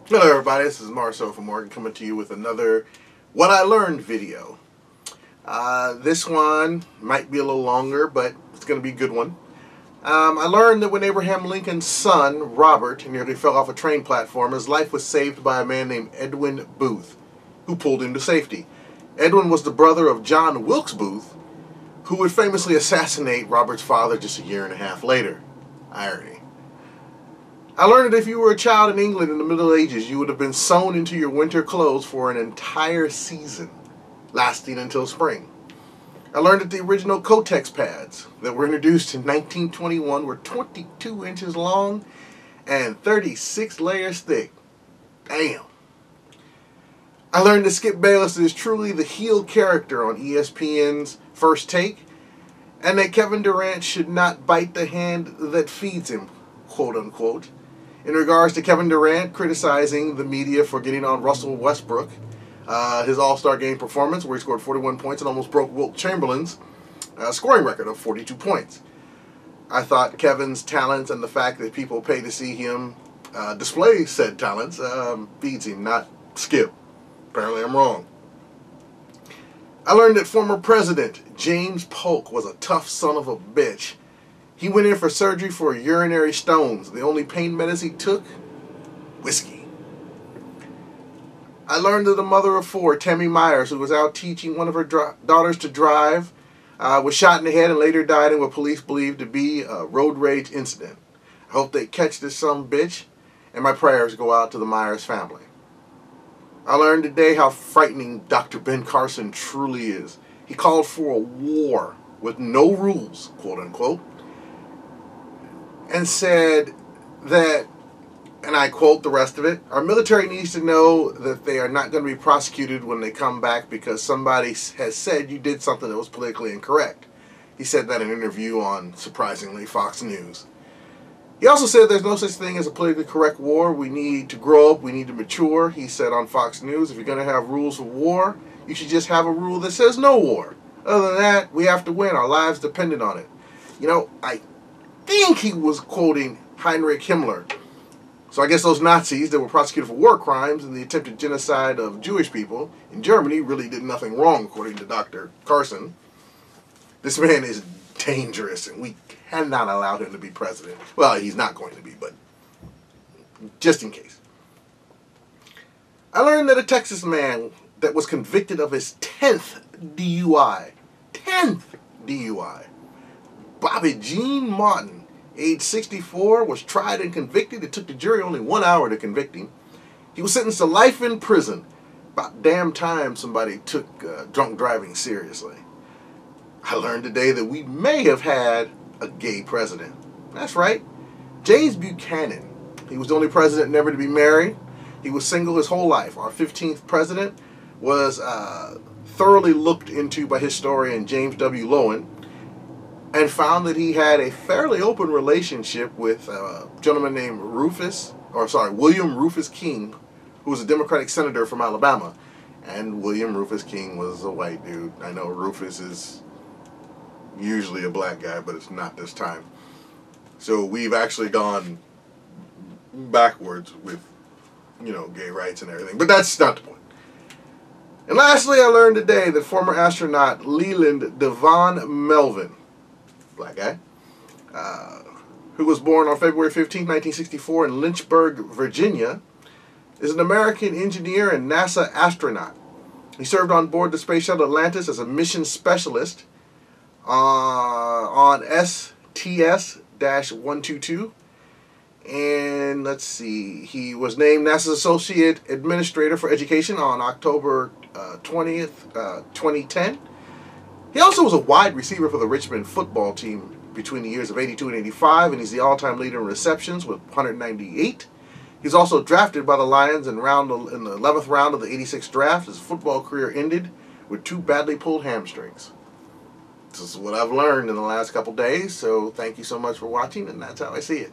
Hello everybody, this is Marcel from Morgan coming to you with another What I Learned video. This one might be a little longer, but it's going to be a good one. I learned that when Abraham Lincoln's son, Robert, nearly fell off a train platform, his life was saved by a man named Edwin Booth, who pulled him to safety. Edwin was the brother of John Wilkes Booth, who would famously assassinate Robert's father just a year and a half later. Irony. I learned that if you were a child in England in the Middle Ages, you would have been sewn into your winter clothes for an entire season, lasting until spring. I learned that the original Kotex pads that were introduced in 1921 were 22 inches long and 36 layers thick. Damn. I learned that Skip Bayless is truly the heel character on ESPN's First Take, and that Kevin Durant should not bite the hand that feeds him, quote unquote. In regards to Kevin Durant criticizing the media for getting on Russell Westbrook, his All-Star Game performance where he scored 41 points and almost broke Wilt Chamberlain's scoring record of 42 points. I thought Kevin's talents and the fact that people pay to see him display said talents feeds him, not Skip. Apparently I'm wrong. I learned that former President James Polk was a tough son of a bitch. He went in for surgery for urinary stones. The only pain medicine he took? Whiskey. I learned that the mother of four, Tammy Myers, who was out teaching one of her daughters to drive, was shot in the head and later died in what police believe to be a road rage incident. I hope they catch this son bitch, and my prayers go out to the Myers family. I learned today how frightening Dr. Ben Carson truly is. He called for a war with no rules, quote unquote, and said that, and I quote the rest of it, our military needs to know that they are not going to be prosecuted when they come back because somebody has said you did something that was politically incorrect. He said that in an interview on, surprisingly, Fox News. He also said there's no such thing as a politically correct war. We need to grow up. We need to mature. He said on Fox News, if you're going to have rules for war, you should just have a rule that says no war. Other than that, we have to win. Our lives depended on it. You know, I think he was quoting Heinrich Himmler. So I guess those Nazis that were prosecuted for war crimes and the attempted genocide of Jewish people in Germany really did nothing wrong, according to Dr. Carson. This man is dangerous, and we cannot allow him to be president. Well, he's not going to be, but just in case. I learned that a Texas man that was convicted of his 10th DUI, Bobby Jean Martin, age 64, was tried and convicted. It took the jury only 1 hour to convict him. He was sentenced to life in prison. About damn time somebody took drunk driving seriously. I learned today that we may have had a gay president. That's right. James Buchanan. He was the only president never to be married. He was single his whole life. Our 15th president was thoroughly looked into by historian James W. Lowen, and found that he had a fairly open relationship with a gentleman named William Rufus King, who was a Democratic senator from Alabama. And William Rufus King was a white dude. I know Rufus is usually a black guy, but it's not this time. So we've actually gone backwards with, gay rights and everything. But that's not the point. And lastly, I learned today that former astronaut Leland Devon Melvin, black guy, who was born on February 15, 1964 in Lynchburg, Virginia, is an American engineer and NASA astronaut. He served on board the Space Shuttle Atlantis as a mission specialist on STS-122. And let's see, he was named NASA's Associate Administrator for Education on October 20th, 2010. He also was a wide receiver for the Richmond football team between the years of 82 and 85, and he's the all-time leader in receptions with 198. He's also drafted by the Lions in the 11th round of the 86 draft. His football career ended with 2 badly pulled hamstrings. This is what I've learned in the last couple days, so thank you so much for watching, and that's how I see it.